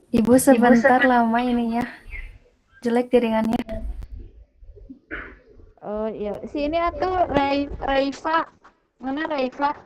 Ibu sebentar lama ininya, jelek jaringannya. Oh iya, si ini atau Raifa. Mana Raifa?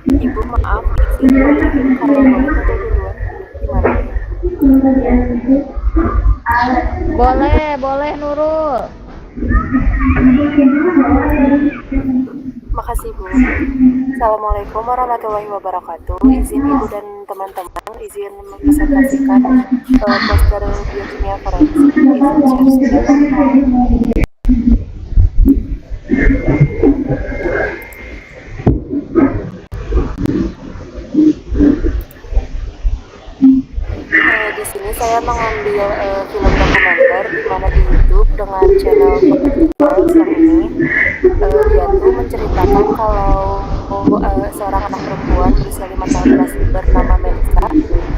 Ibu maaf, izin karyawannya udah duluan. Gimana? Boleh Nurul. Makasih Bu. Assalamualaikum warahmatullahi wabarakatuh. Izin Ibu dan teman-teman, izin mempresentasikan poster biokimia forensik. Izin share screen. Di sini saya mengambil film dokumenter di mana di YouTube dengan channel Files yang ini dia tuh menceritakan kalau seorang anak perempuan berusia 5 tahun bernama Melissa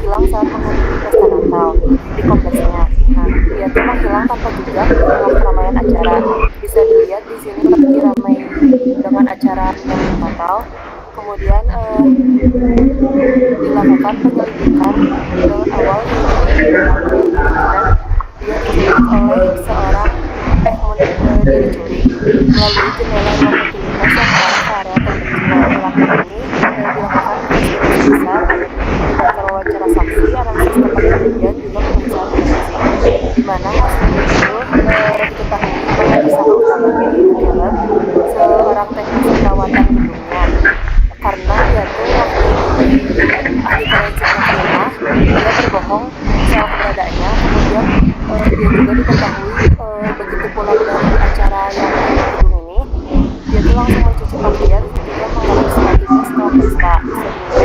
hilang saat menghadiri pesta Natal di kompleksnya. Nah, dia tuh menghilang tanpa jejak di tengah keramaian acara. Bisa dilihat di sini lagi ramai dengan acara menyambut Natal. Kemudian dilakukan penyelidikan awal kemungkinan dia diculik oleh seorang dia diculik melalui jendela ruang utilitas yang mengarah ke area terpencil. Pelaku ini dilakukan investigasi besar dengan wawancara saksi, analisis tempat kejadian, juga pemeriksaan forensik, di mana hasilnya itu diketahui bahwa tersangka utamanya yaitu Caleb, seorang teknisi perawatan gedungnya. Karena dia tuh waktu ahli forensiknya ke rumah, dia berbohong soal keberadaannya. Kemudian dia juga diketahui begitu pulang dari acara yang di gedung ini, dia tuh langsung mencuci pakaian kemudian mengambil selanjutnya setelah pesta.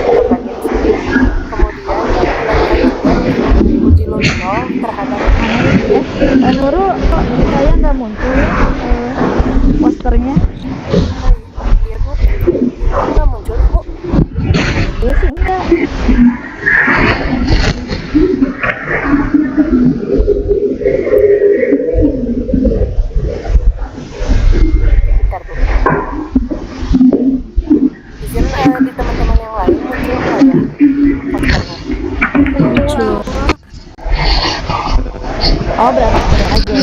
Kemudian dilakukan juga uji logikal terhadap Nurul, kok saya nggak muncul posternya? Iya Bu, nggak muncul Bu. Iya sih enggak. Bentar Bu. Izin di teman-teman yang lain muncul nggak ya posternya? Muncul. Oh, berapa aja.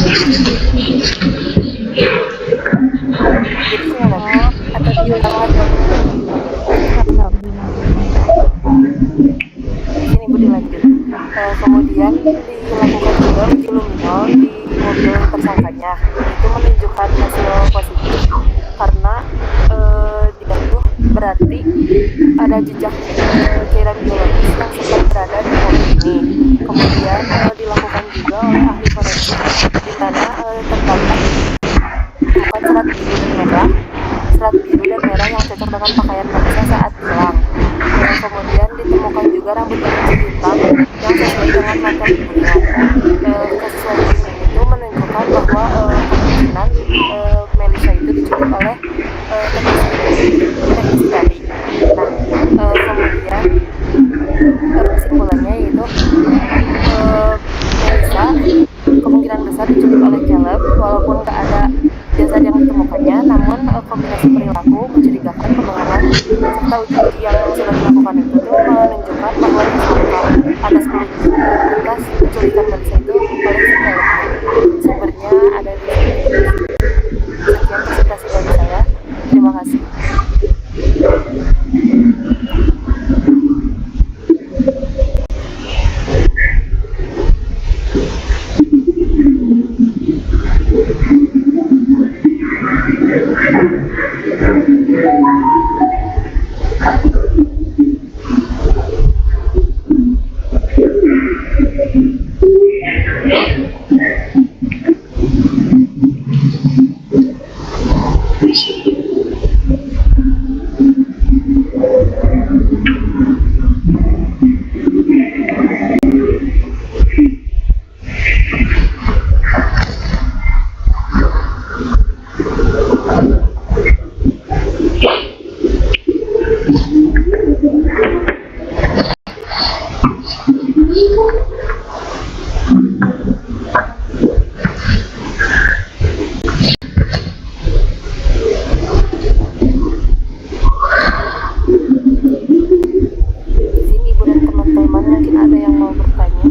Jadi gimana? Atau diulang lagi? Ini Bu dilanjut. Kemudian dilakukan juga uji luminol di mobil tersangkanya. Itu menunjukkan hasil positif karena dia tuh berarti ada jejak cairan biologis yang sempat berada di mobil ini. Kemudian dilakukan juga oleh ahli forensik di mana terdapat serat biru dan merah yang cocok dengan pakaian Melissa saat hilang. Kemudian ditemukan juga rambut keriting hitam yang sesuai dengan mantan ibunya. Kesesuaian ini itu menunjukkan bahwa kemungkinan Melissa itu diculik oleh teknisi tadi. Nah, kemudian serta uji-uji yang sudah dilakukan itu tuh menunjukkan bahwa tersangka atas penculikan Melisa itu oleh si Calebnya sumbernya ada di sini. Sekian presentasi dari saya, terima kasih. Mungkin ada yang mau bertanya.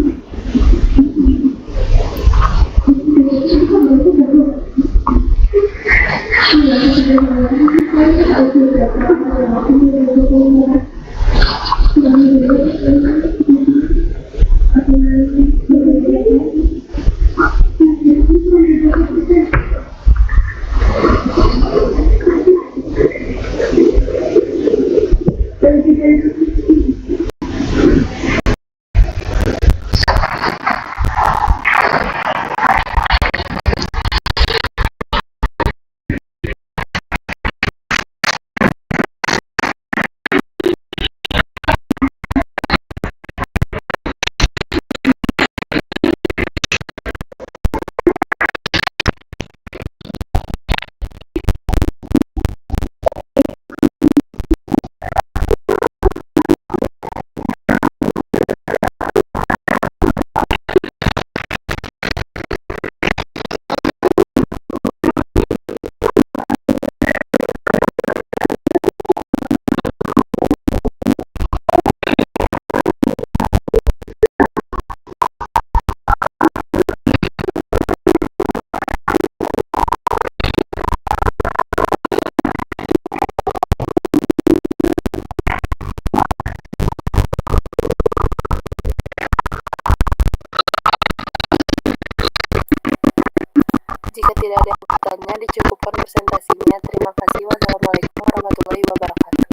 Jika tidak ada yang bertanya, dicukupkan presentasinya. Terima kasih. Wassalamualaikum warahmatullahi wabarakatuh.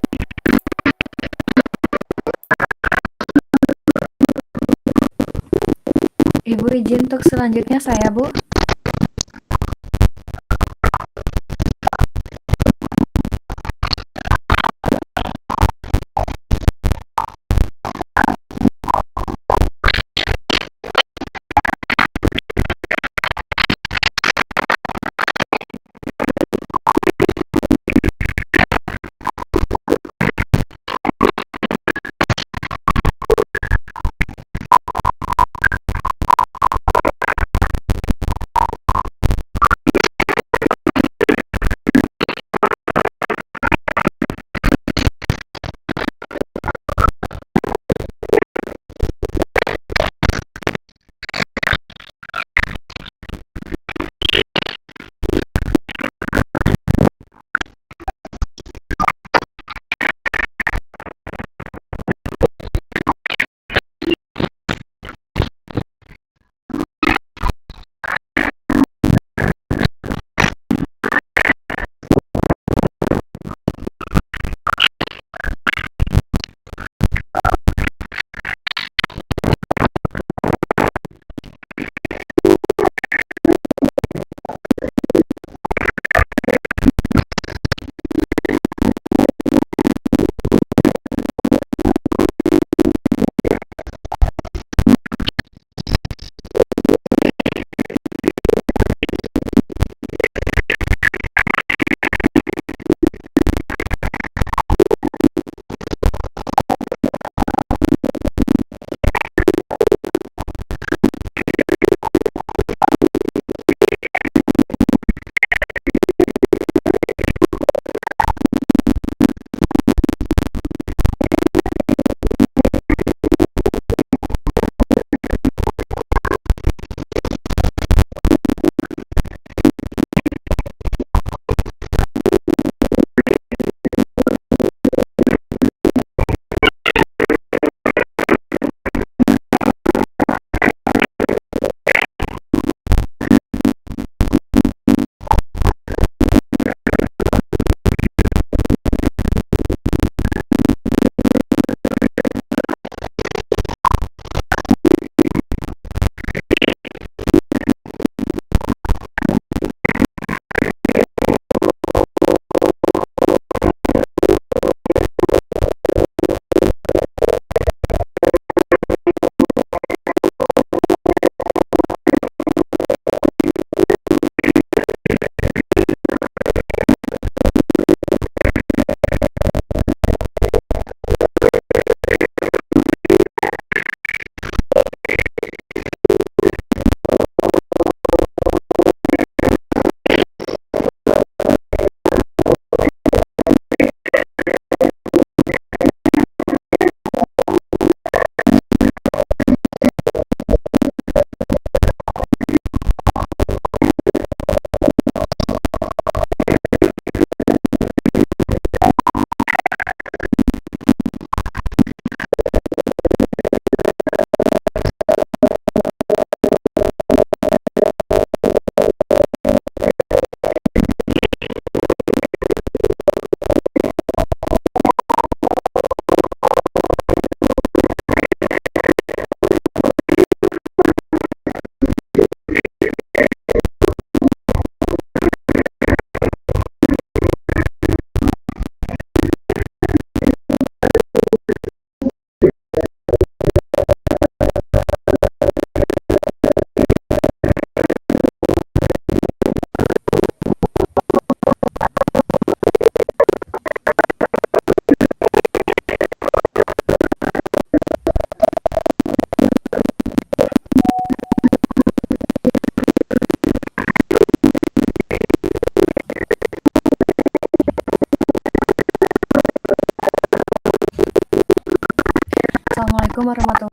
Ibu izin untuk selanjutnya saya, Bu.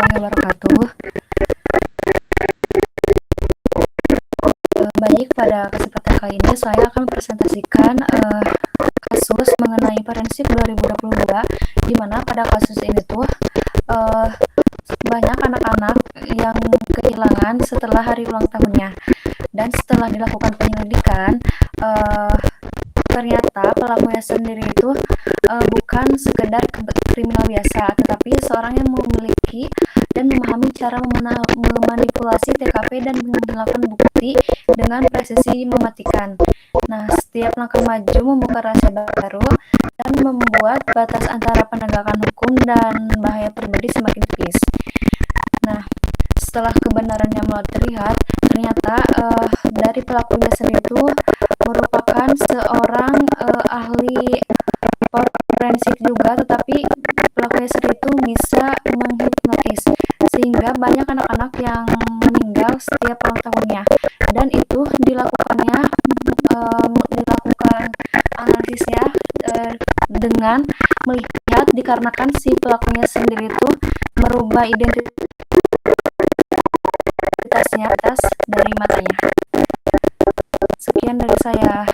warahmatullahi wabarakatuh. Baik, pada kesempatan kali ini saya akan mempresentasikan kasus mengenai forensik 2022, di mana pada kasus ini tuh banyak anak-anak yang kehilangan setelah hari ulang tahunnya. Dan setelah dilakukan penyelidikan, ternyata pelakunya sendiri itu bukan sekedar kriminal biasa, tetapi seorang yang memiliki dan memahami cara memanipulasi TKP dan menghilangkan bukti dengan presisi mematikan. Nah, setiap langkah maju membuka rahasia baru dan membuat batas antara penegakan hukum dan bahaya pribadi semakin tipis. Nah, setelah kebenarannya mulai terlihat, ternyata dari pelakunya sendiri itu merupakan seorang ahli forensik juga, tetapi pelakunya sendiri itu bisa menghipnotis sehingga banyak anak-anak yang meninggal setiap ulang tahunnya, dan itu dilakukan analisisnya dengan melihat dikarenakan si pelakunya sendiri itu merubah identitasnya atas dari matanya. Sekian dari saya.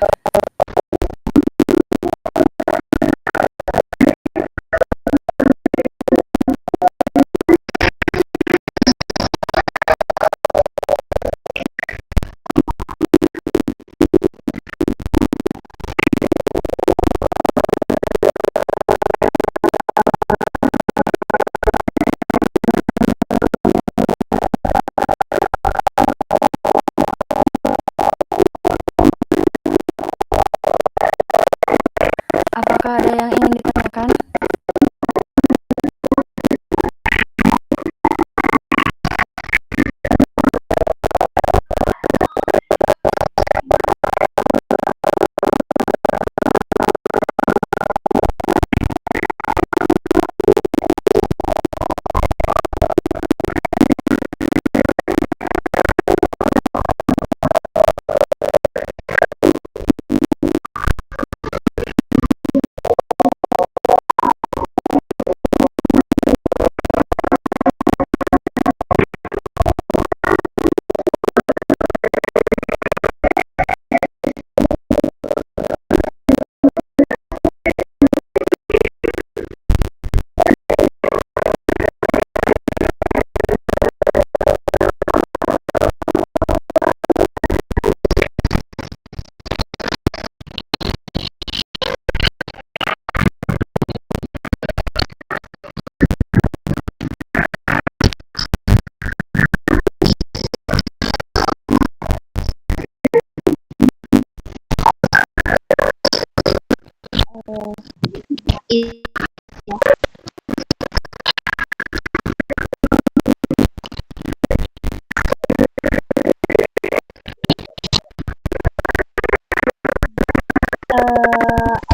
Apakah ada yang ingin ditanyakan?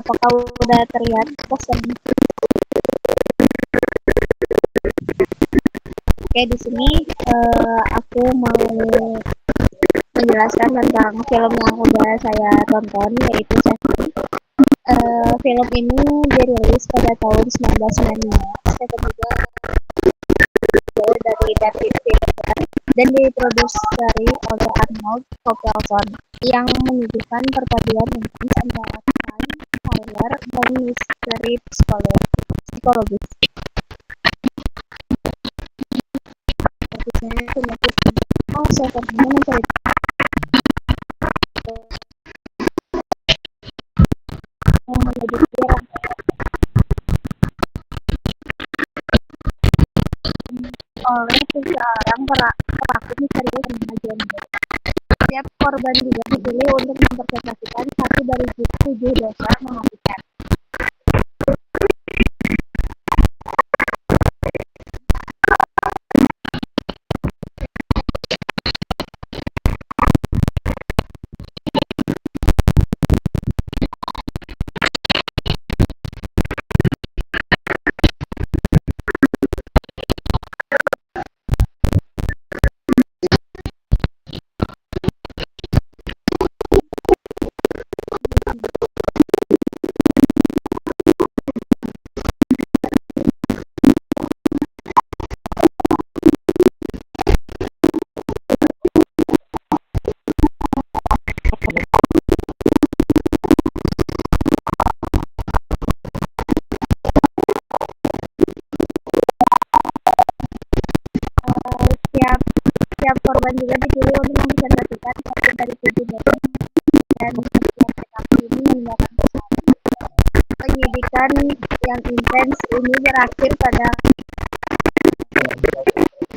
Apakah udah terlihat pesan? Oke, di sini aku mau menjelaskan tentang film yang udah saya tonton, yaitu Seven. Film ini dirilis pada tahun 1995. Seven juga dari David Fincher dan diproduseri oleh Arnold Copelson, yang menunjukkan perpaduan intens antara crime, horror, dan misteri psikologis. Saya penyakit Seven ini menceritakan yang menyelidiki oleh seseorang pelaku misterius bernama John Doe. Setiap korban juga dipilih untuk mempersepsikan satu dari 7 dosa mematikan. korban juga dipilih untuk mempresentasikan satu dari 7 detik dan setiap TKP ini meninggalkan pesan. Penyidikan yang intens ini berakhir pada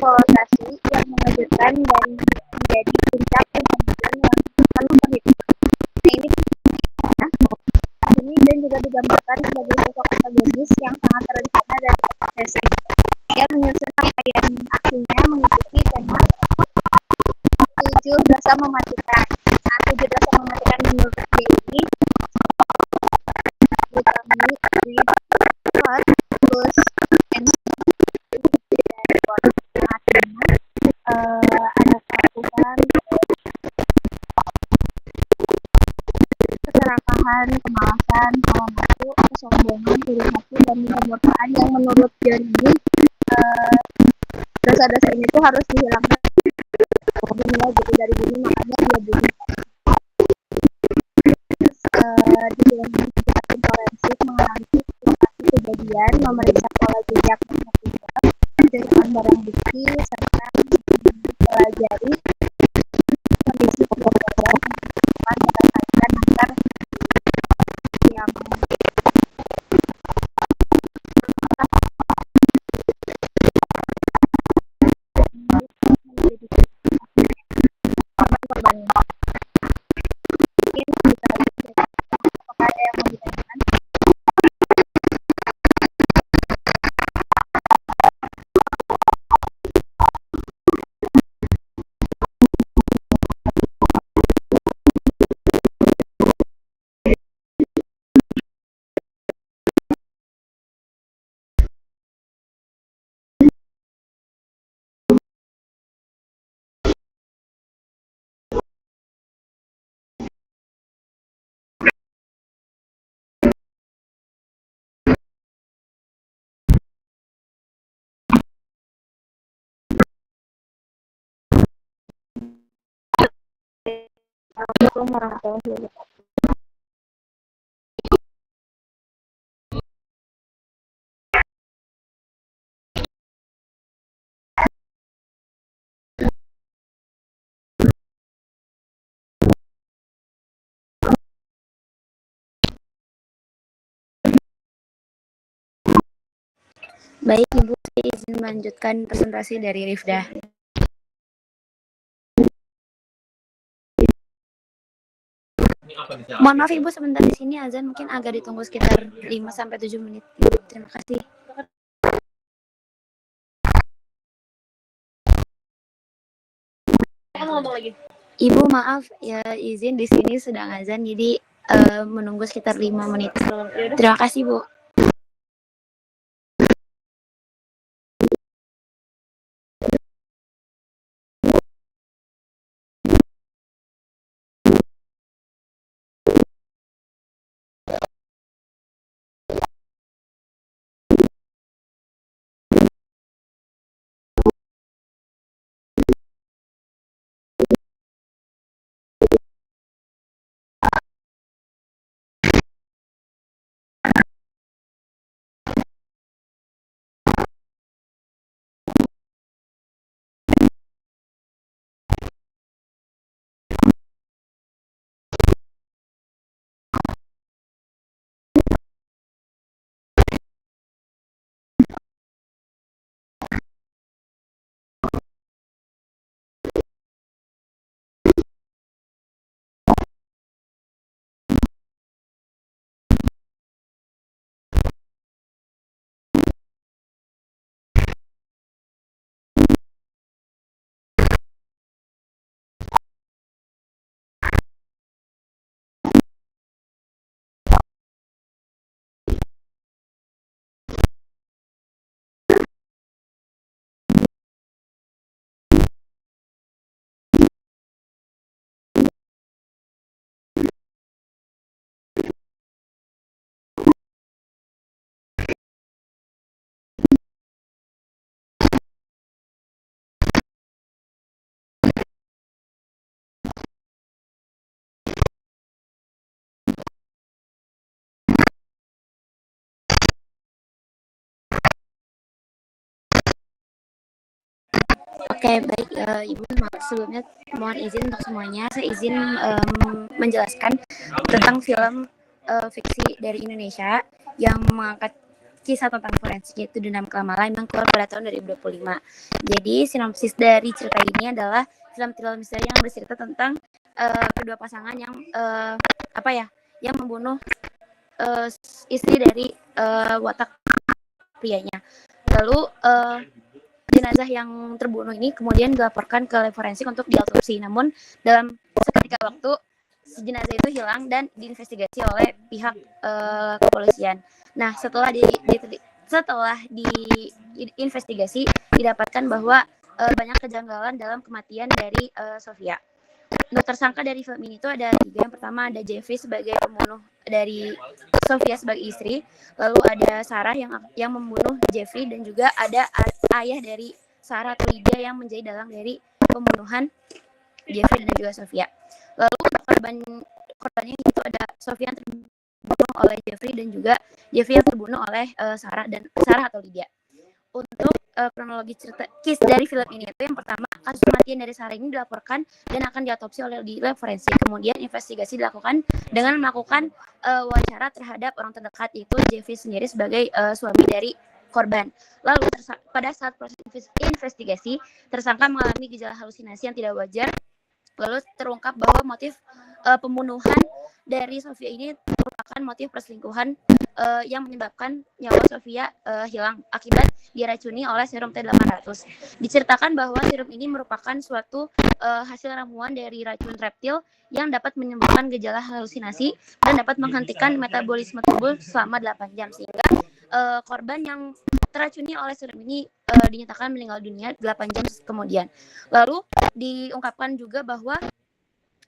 voltasi yang mengejutkan dan menjadi puncak penyelidikan yang penuh perhitungan. Nah, ini dan juga digambarkan sebagai sosok antagonis yang sangat terencana dan agresif. Ia menyusun rangkaian aksinya mengikuti tema 7 dosa mematikan. Nah, 7 dosa mematikan menurut dia ini utami with hot, plus, and dan report. Artinya ada kerakusan, keserakahan, kemalasan, hawa nafsu, kesombongan, iri hati, dan kemurkaan yang menurut John ini dosa-dosa ini tuh harus dihilangkan dunia gitu dari bumi, makanya dia bunuh. Di film ini tim forensik menganalisis lokasi kejadian, memeriksa pola jejak motif, menjadikan barang bukti, serta mempelajari kondisi korban dan menyelesaikan antar yang menjadi korban. Mungkin kita lanjut. Apakah ada yang mau ditanyakan? Assalamualaikum warahmatullahi wabarakatuh. Baik, Ibu, saya izin melanjutkan presentasi dari Rifda. Mohon maaf Ibu, sebentar di sini azan mungkin agak ditunggu sekitar 5-7 menit. Terima kasih. Ibu maaf ya, izin di sini sedang azan jadi menunggu sekitar 5 menit. Terima kasih Bu. Oke, baik, Ibu. Sebelumnya mohon izin untuk semuanya. Saya izin menjelaskan tentang film fiksi dari Indonesia yang mengangkat kisah tentang forensik, yaitu Dendam Kelamala, yang keluar pada tahun 2025. Jadi sinopsis dari cerita ini adalah film thriller misteri yang bercerita tentang kedua pasangan yang yang membunuh istri dari watak prianya. Lalu jenazah yang terbunuh ini kemudian dilaporkan ke lab forensik untuk diautopsi. Namun dalam seketika waktu jenazah itu hilang dan diinvestigasi oleh pihak kepolisian. Nah, setelah diinvestigasi didapatkan bahwa banyak kejanggalan dalam kematian dari Sofia. Untuk tersangka dari film ini itu ada 3. Yang pertama ada Jeffrey sebagai pembunuh dari Sofia sebagai istri, lalu ada Sarah yang membunuh Jeffrey, dan juga ada ayah dari Sarah atau Lydia yang menjadi dalang dari pembunuhan Jeffrey dan juga Sofia. Lalu korbannya itu ada Sofia yang terbunuh oleh Jeffrey dan juga Jeffrey yang terbunuh oleh Sarah atau Lydia. Untuk kronologi cerita case dari film ini itu, yang pertama, kasus kematian dari Sarah ini dilaporkan dan akan diotopsi oleh di lab forensik. Kemudian investigasi dilakukan dengan melakukan wawancara terhadap orang terdekat, yaitu Jeffrey sendiri sebagai suami dari korban. Lalu pada saat proses investigasi, tersangka mengalami gejala halusinasi yang tidak wajar. Lalu terungkap bahwa motif pembunuhan dari Sofia ini merupakan motif perselingkuhan yang menyebabkan nyawa Sofia hilang akibat diracuni oleh serum T800. Diceritakan bahwa serum ini merupakan suatu hasil ramuan dari racun reptil yang dapat menyembuhkan gejala halusinasi dan dapat menghentikan metabolisme tubuh selama 8 jam, sehingga korban yang teracuni oleh serum ini dinyatakan meninggal dunia 8 jam kemudian. Lalu diungkapkan juga bahwa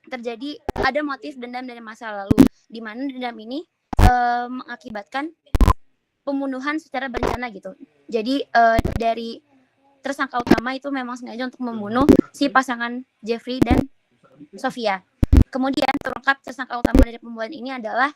terjadi ada motif dendam dari masa lalu, di mana dendam ini mengakibatkan pembunuhan secara berencana gitu. Jadi dari tersangka utama itu memang sengaja untuk membunuh si pasangan Jeffrey dan Sofia. Kemudian terungkap tersangka utama dari pembunuhan ini adalah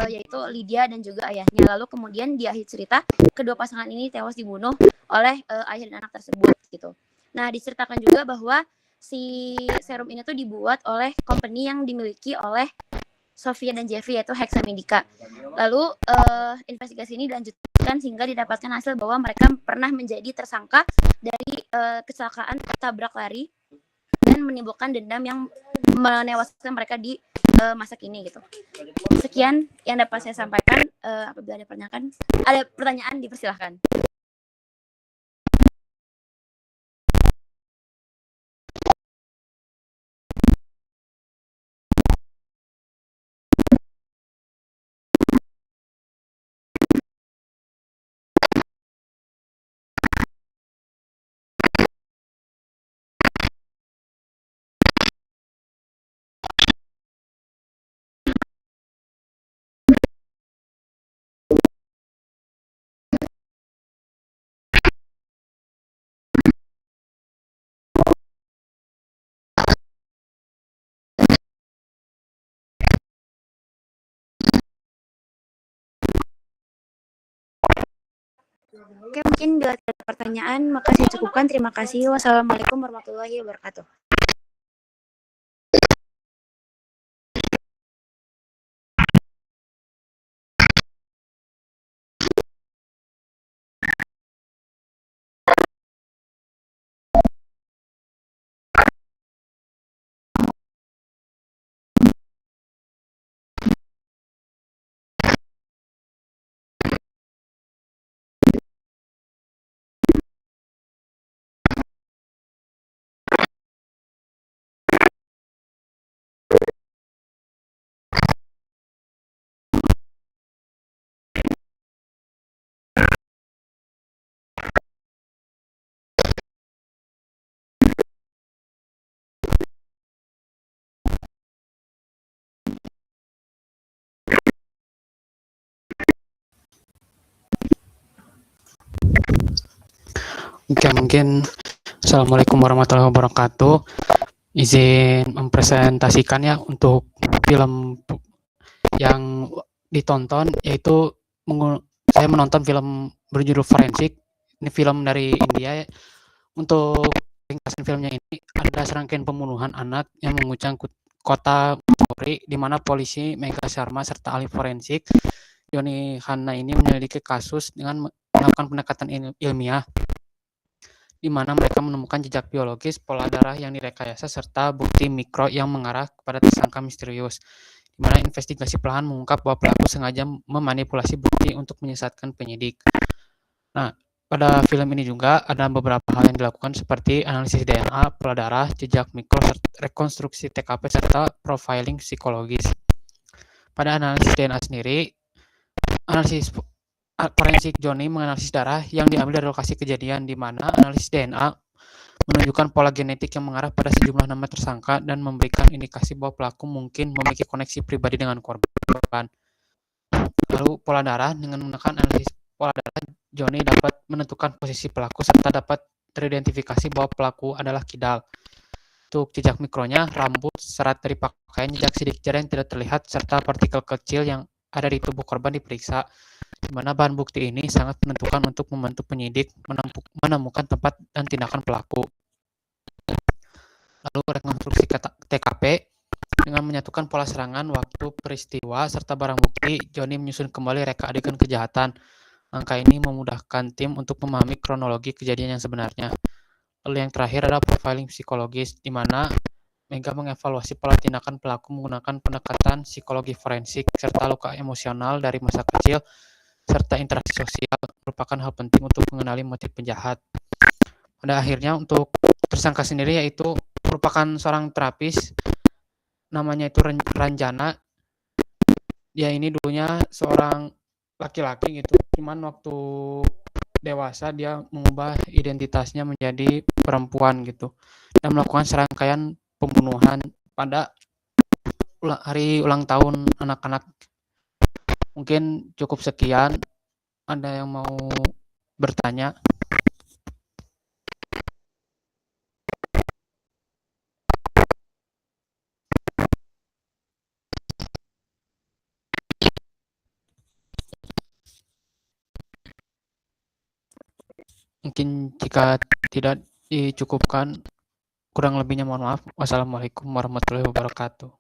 yaitu Lydia dan juga ayahnya. Lalu kemudian di akhir cerita kedua pasangan ini tewas dibunuh oleh ayah dan anak tersebut gitu. Nah, diceritakan juga bahwa si serum ini tuh dibuat oleh company yang dimiliki oleh Sofia dan Jeffrey, yaitu Hexamedica. Lalu investigasi ini dilanjutkan sehingga didapatkan hasil bahwa mereka pernah menjadi tersangka dari kecelakaan tabrak lari dan menimbulkan dendam yang menewaskan mereka di masa kini gitu. Sekian yang dapat saya sampaikan. Apabila ada pertanyaan dipersilahkan. Oke, mungkin bila tidak ada pertanyaan, maka saya cukupkan. Terima kasih. Wassalamualaikum warahmatullahi wabarakatuh. Oke, mungkin Assalamualaikum warahmatullahi wabarakatuh. Izin mempresentasikan ya untuk film yang ditonton, yaitu saya menonton film berjudul Forensik. Ini film dari India. Untuk ringkasan filmnya ini ada serangkaian pembunuhan anak yang menguncang kota Missouri, di mana polisi Mega Sharma serta ahli forensik Johnny Hanna ini menyelidiki kasus dengan melakukan pendekatan ilmiah, di mana mereka menemukan jejak biologis, pola darah yang direkayasa, serta bukti mikro yang mengarah kepada tersangka misterius, di mana investigasi perlahan mengungkap bahwa pelaku sengaja memanipulasi bukti untuk menyesatkan penyidik. Nah, pada film ini juga ada beberapa hal yang dilakukan seperti analisis DNA, pola darah, jejak mikro, rekonstruksi TKP, serta profiling psikologis. Pada analisis DNA sendiri, analisis forensik Johnny menganalisis darah yang diambil dari lokasi kejadian, di mana analisis DNA menunjukkan pola genetik yang mengarah pada sejumlah nama tersangka dan memberikan indikasi bahwa pelaku mungkin memiliki koneksi pribadi dengan korban. Lalu pola darah, dengan menggunakan analisis pola darah, Johnny dapat menentukan posisi pelaku serta dapat teridentifikasi bahwa pelaku adalah kidal. Untuk jejak mikronya, rambut, serat dari pakaian, jejak sidik jari yang tidak terlihat, serta partikel kecil yang ada di tubuh korban diperiksa, di mana bahan bukti ini sangat menentukan untuk membantu penyidik menemukan tempat dan tindakan pelaku. Lalu rekonstruksi TKP, dengan menyatukan pola serangan, waktu peristiwa, serta barang bukti, Johnny menyusun kembali reka adegan kejahatan. Langkah ini memudahkan tim untuk memahami kronologi kejadian yang sebenarnya. Lalu yang terakhir adalah profiling psikologis, di mana Mega mengevaluasi pola tindakan pelaku menggunakan pendekatan psikologi forensik, serta luka emosional dari masa kecil, serta interaksi sosial merupakan hal penting untuk mengenali motif penjahat. Pada akhirnya, untuk tersangka sendiri yaitu merupakan seorang terapis, namanya itu Ranjana. Dia ini dulunya seorang laki-laki gitu, cuman waktu dewasa dia mengubah identitasnya menjadi perempuan gitu, dan melakukan serangkaian pembunuhan pada hari ulang tahun anak-anak. Mungkin cukup sekian. Ada yang mau bertanya? Mungkin jika tidak dicukupkan, kurang lebihnya mohon maaf. Wassalamualaikum warahmatullahi wabarakatuh.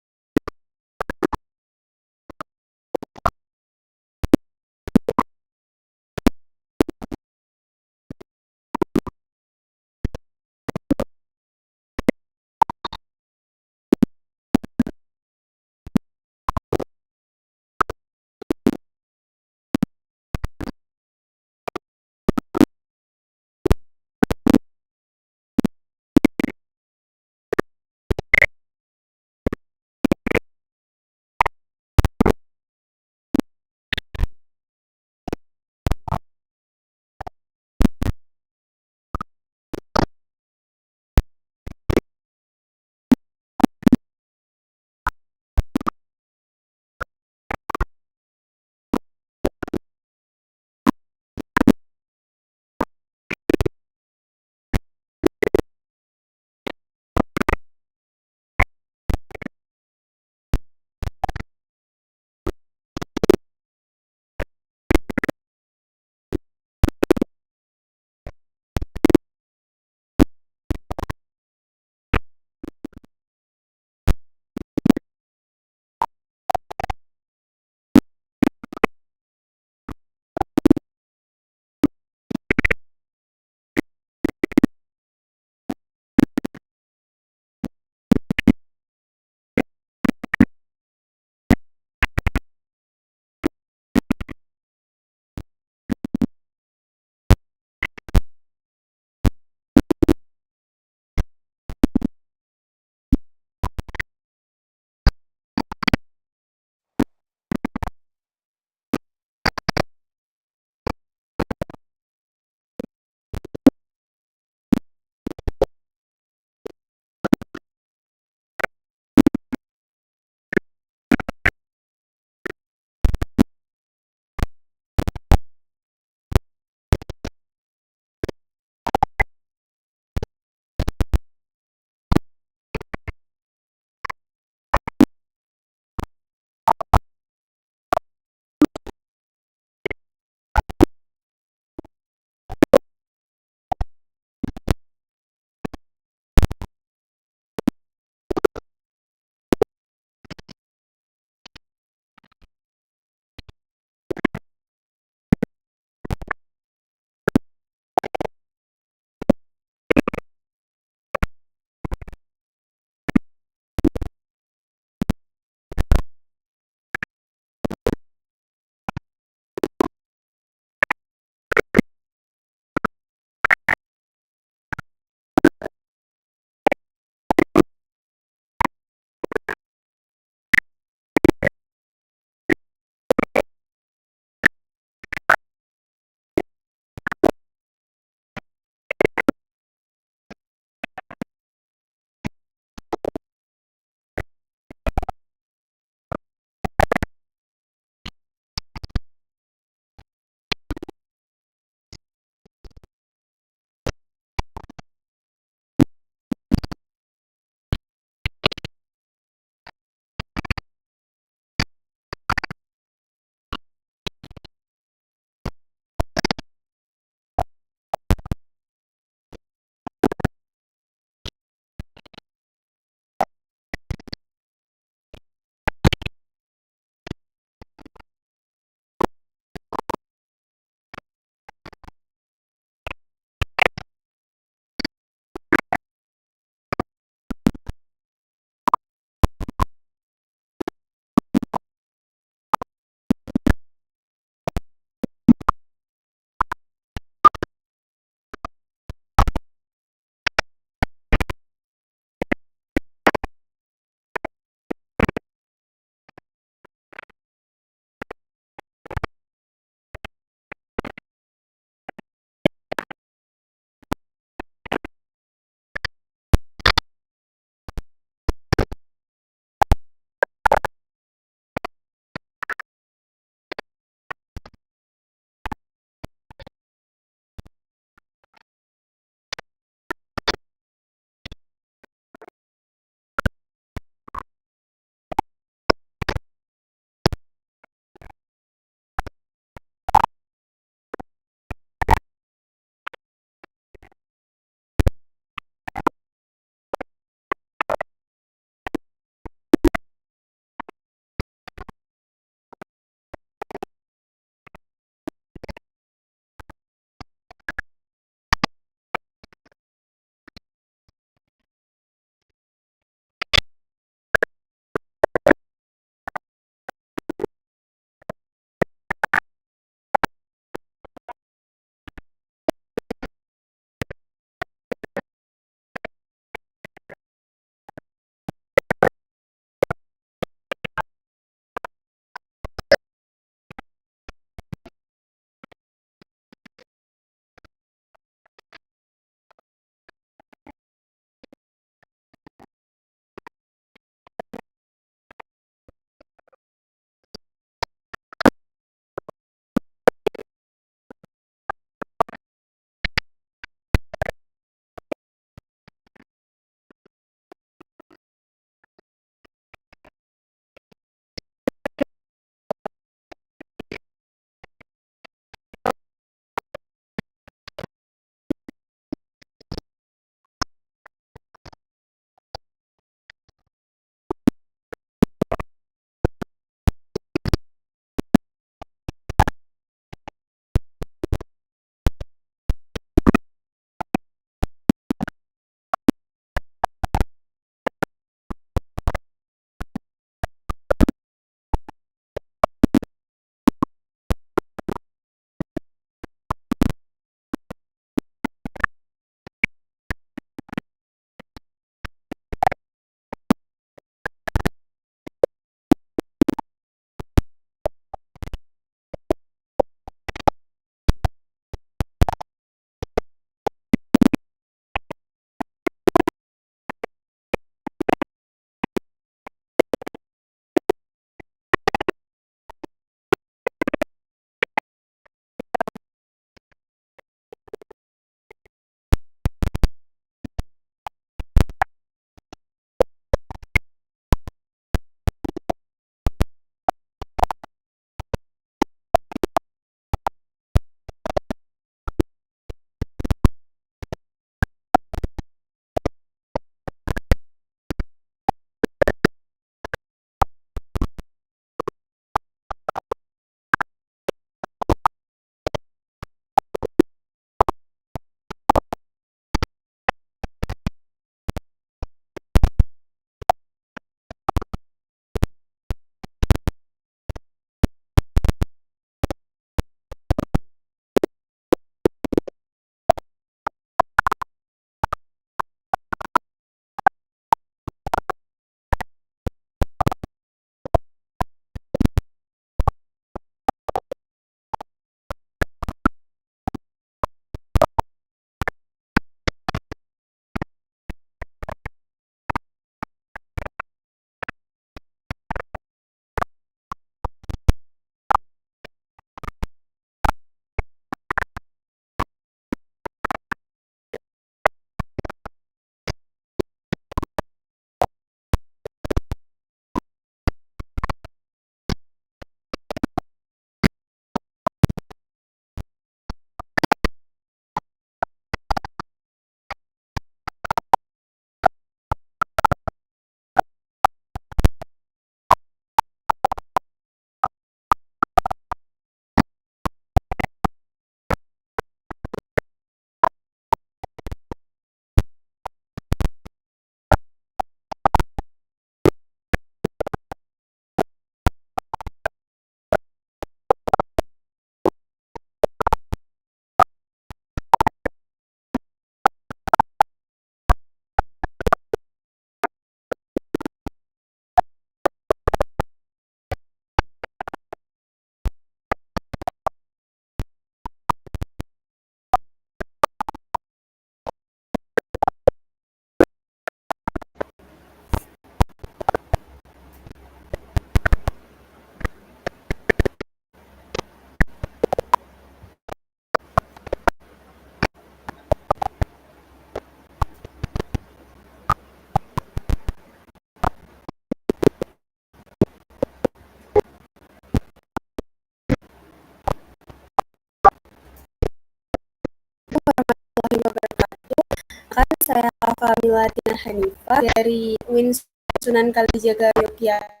Latina Hanifah dari UIN Sunan Kalijaga Yogyakarta.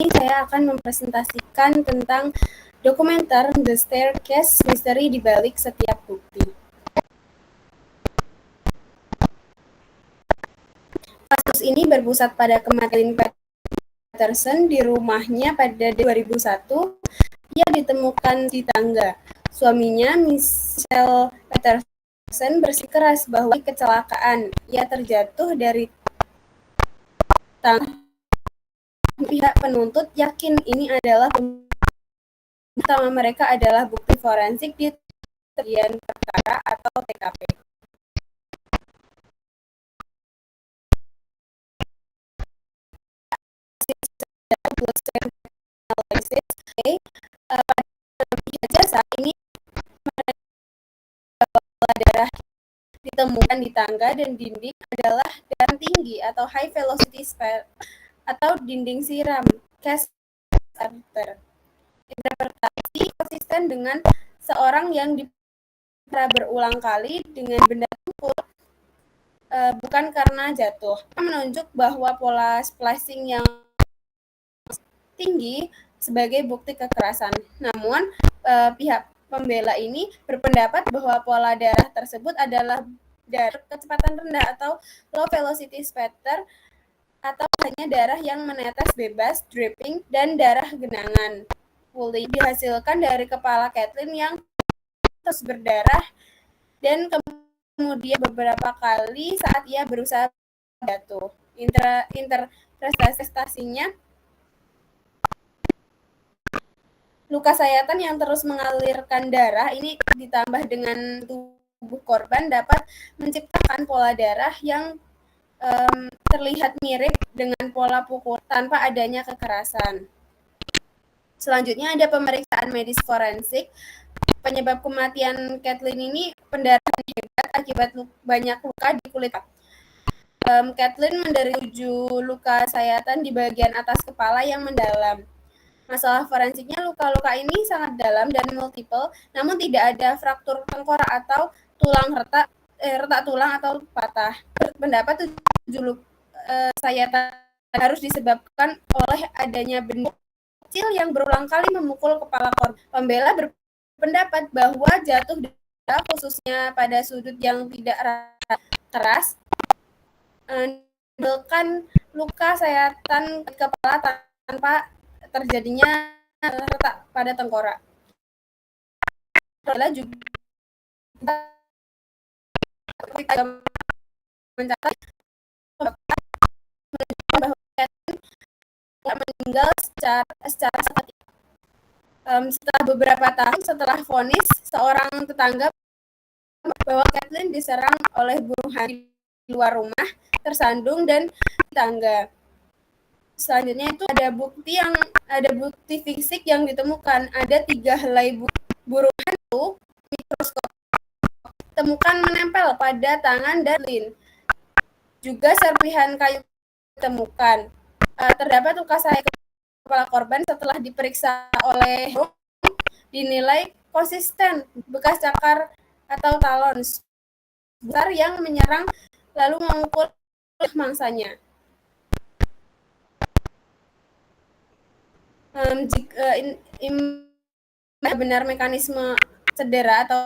Ini saya akan mempresentasikan tentang dokumenter The Staircase Mystery di balik setiap bukti. Kasus ini berpusat pada kematian Peterson di rumahnya pada 2001. Ia ditemukan di tangga. Suaminya, Michelle Peterson, bersikeras bahwa kecelakaan. Ia terjatuh dari tangga. Pihak penuntut yakin ini adalah utama mereka adalah bukti forensik di kejadian perkara atau TKP. Saat ini darah ditemukan di tangga dan dinding adalah darah tinggi atau high velocity sphere atau dinding siram cast arter. Interpretasi konsisten dengan seorang yang diperiksa berulang kali dengan benda tumpul bukan karena jatuh, menunjuk bahwa pola splicing yang tinggi sebagai bukti kekerasan. Namun pihak pembela ini berpendapat bahwa pola darah tersebut adalah darah kecepatan rendah atau low velocity spatter atau hanya darah yang menetes bebas, dripping, dan darah genangan. Pulih dihasilkan dari kepala Kathleen yang terus berdarah dan kemudian beberapa kali saat ia berusaha jatuh. Interpretasinya luka sayatan yang terus mengalirkan darah ini ditambah dengan tubuh korban dapat menciptakan pola darah yang terlihat mirip dengan pola pukul tanpa adanya kekerasan. Selanjutnya ada pemeriksaan medis forensik. Penyebab kematian Kathleen ini pendarahan hebat akibat banyak luka di kulit. Kathleen menderita 7 luka sayatan di bagian atas kepala yang mendalam. Masalah forensiknya, luka-luka ini sangat dalam dan multiple, namun tidak ada fraktur tengkorak atau tulang retak tulang atau patah. Berpendapat 7 sayatan harus disebabkan oleh adanya benda kecil yang berulang kali memukul kepala korban. Pembela berpendapat bahwa jatuh darah, khususnya pada sudut yang tidak keras, menimbulkan luka sayatan kepala tanpa terjadinya retak pada tengkorak. Adalah juga mencatat bahwa tidak meninggal secara seketika. Setelah beberapa tahun setelah vonis, seorang tetangga bahwa Kathleen diserang oleh burung hantu di luar rumah, tersandung dan di tangga. Selanjutnya itu ada bukti fisik yang ditemukan. Ada 3 helai burung hantu mikroskop temukan menempel pada tangan dan lin. Juga serpihan kayu ditemukan. Terdapat luka sayat kepala korban setelah diperiksa oleh dinilai konsisten bekas cakar atau talon besar yang menyerang lalu memukul mangsanya. Jika benar mekanisme cedera atau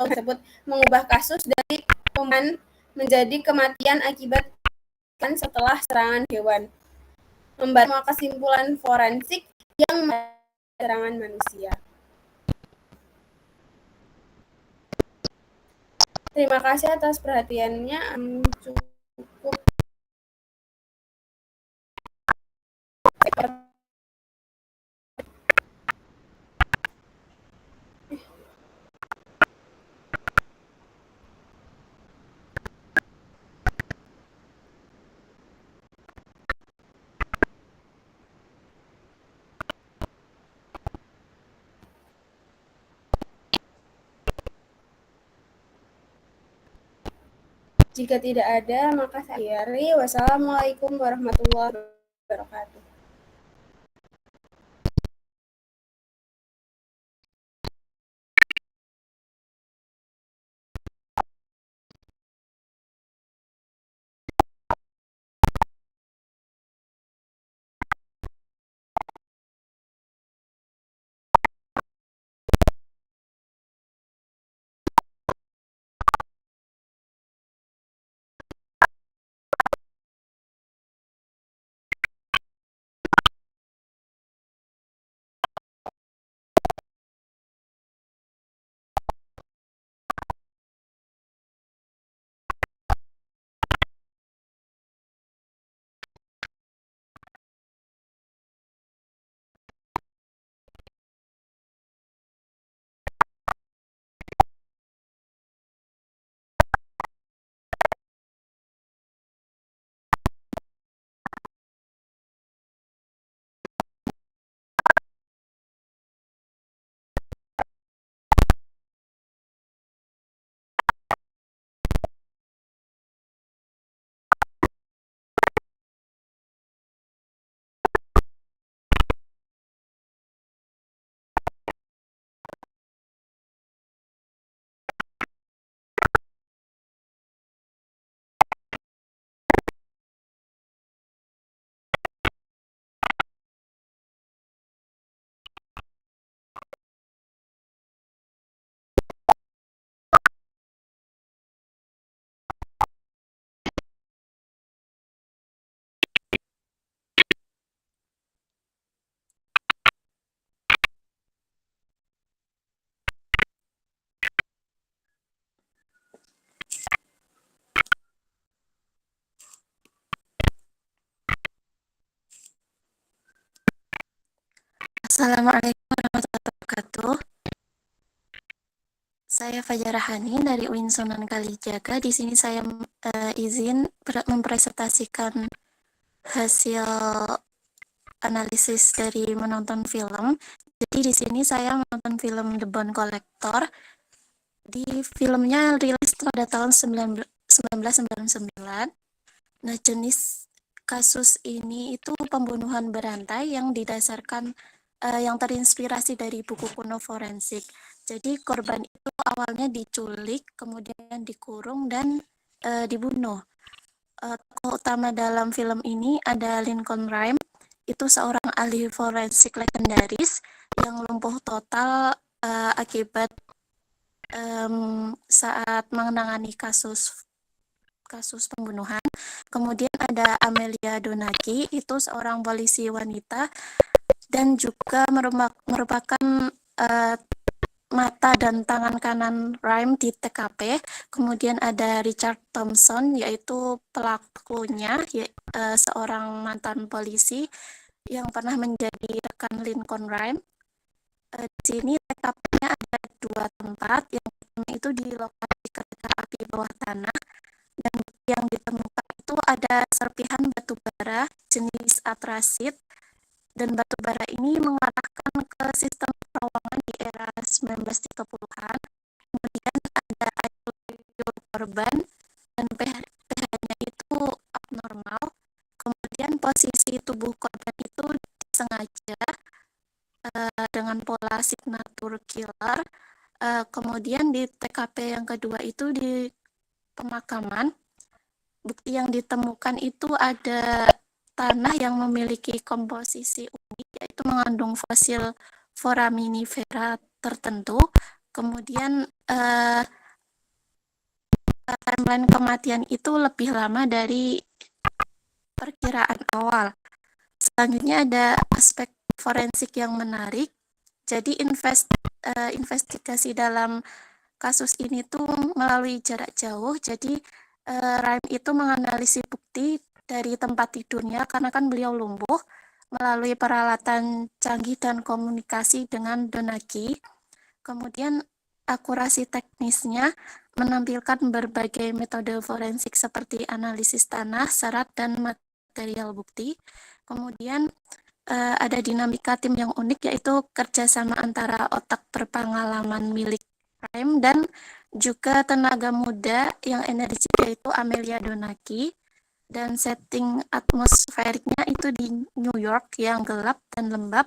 tersebut mengubah kasus dari pembunuhan menjadi kematian akibat setelah serangan hewan, membantu kesimpulan forensik yang serangan manusia. Terima kasih atas perhatiannya. Cukup. Jika tidak ada, maka saya akhiri. Wassalamualaikum warahmatullahi wabarakatuh. Assalamualaikum warahmatullahi wabarakatuh. Saya Fajar Hani dari UIN Sunan Kalijaga. Di sini saya izin mempresentasikan hasil analisis dari menonton film. Jadi di sini saya menonton film The Bone Collector. Di filmnya rilis pada tahun 1999. Nah, jenis kasus ini itu pembunuhan berantai yang didasarkan yang terinspirasi dari buku kuno forensik. Jadi korban itu awalnya diculik, kemudian dikurung dan dibunuh. Tokoh utama dalam film ini ada Lincoln Rhyme, itu seorang ahli forensik legendaris yang lumpuh total akibat saat menangani kasus pembunuhan. Kemudian ada Amelia Donaki, itu seorang polisi wanita dan juga merupakan mata dan tangan kanan Rhyme di TKP. Kemudian ada Richard Thompson, yaitu pelakunya, seorang mantan polisi yang pernah menjadi rekan Lincoln Rhyme. Di sini TKP-nya ada 2 tempat. Yang pertama itu di lokasi kereta api bawah tanah, dan yang ditemukan itu ada serpihan batu bara jenis atrasit, dan batu bara ini mengarahkan ke sistem terowongan di era 1930-an. Kemudian ada air korban dan pH-nya itu abnormal. Kemudian posisi tubuh korban itu disengaja dengan pola signature killer. Kemudian di TKP yang kedua itu di pemakaman, bukti yang ditemukan itu ada tanah yang memiliki komposisi unik, yaitu mengandung fosil foraminifera tertentu. Kemudian timeline kematian itu lebih lama dari perkiraan awal. Selanjutnya ada aspek forensik yang menarik. Jadi investigasi dalam kasus ini tuh melalui jarak jauh. Jadi Rhyme itu menganalisis bukti dari tempat tidurnya karena kan beliau lumpuh melalui peralatan canggih dan komunikasi dengan Donagi. Kemudian akurasi teknisnya menampilkan berbagai metode forensik seperti analisis tanah, serat, dan material bukti. Kemudian ada dinamika tim yang unik, yaitu kerjasama antara otak berpengalaman milik Rhyme dan juga tenaga muda yang energik, yaitu Amelia Donaki. Dan setting atmosferiknya itu di New York yang gelap dan lembab,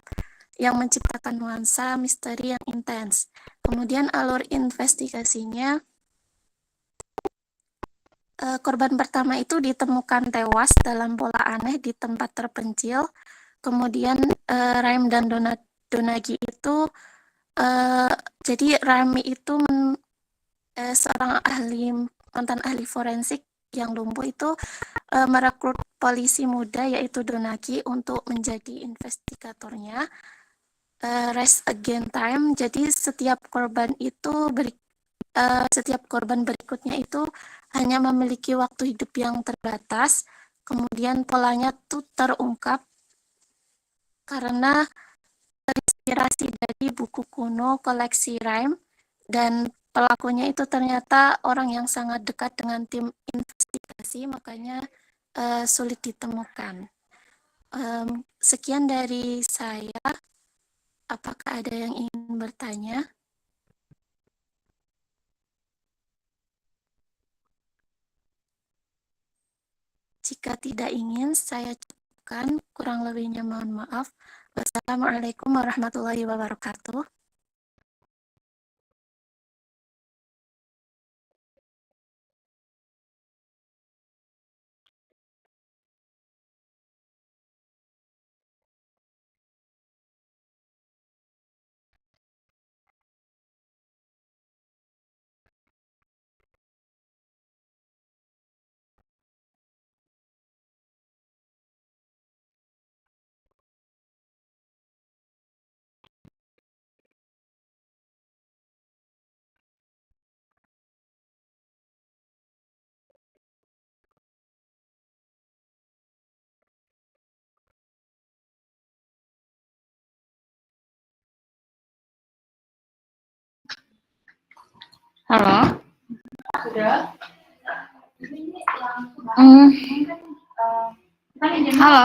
yang menciptakan nuansa misteri yang intens. Kemudian alur investigasinya, korban pertama itu ditemukan tewas dalam pola aneh di tempat terpencil. Kemudian Rhyme dan Donagi itu jadi Rhyme itu seorang mantan ahli forensik yang lumpuh itu merekrut polisi muda, yaitu Donagi, untuk menjadi investigatornya. Rise again time, jadi setiap korban berikutnya itu hanya memiliki waktu hidup yang terbatas. Kemudian polanya tuh terungkap karena terinspirasi dari buku kuno koleksi Rhyme, dan pelakunya itu ternyata orang yang sangat dekat dengan tim investigasi, makanya sulit ditemukan. Sekian dari saya. Apakah ada yang ingin bertanya? Jika tidak ingin, saya cukupkan. Kurang lebihnya mohon maaf. Wassalamualaikum warahmatullahi wabarakatuh. Halo? Hmm, halo?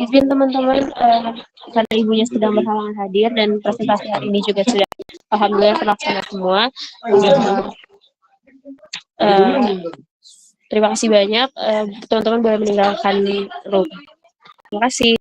Izin teman-teman, karena ibunya sedang berhalangan hadir dan presentasi hari ini juga sudah alhamdulillah terlaksana semua. Terima kasih banyak. Teman-teman boleh meninggalkan room. Terima kasih.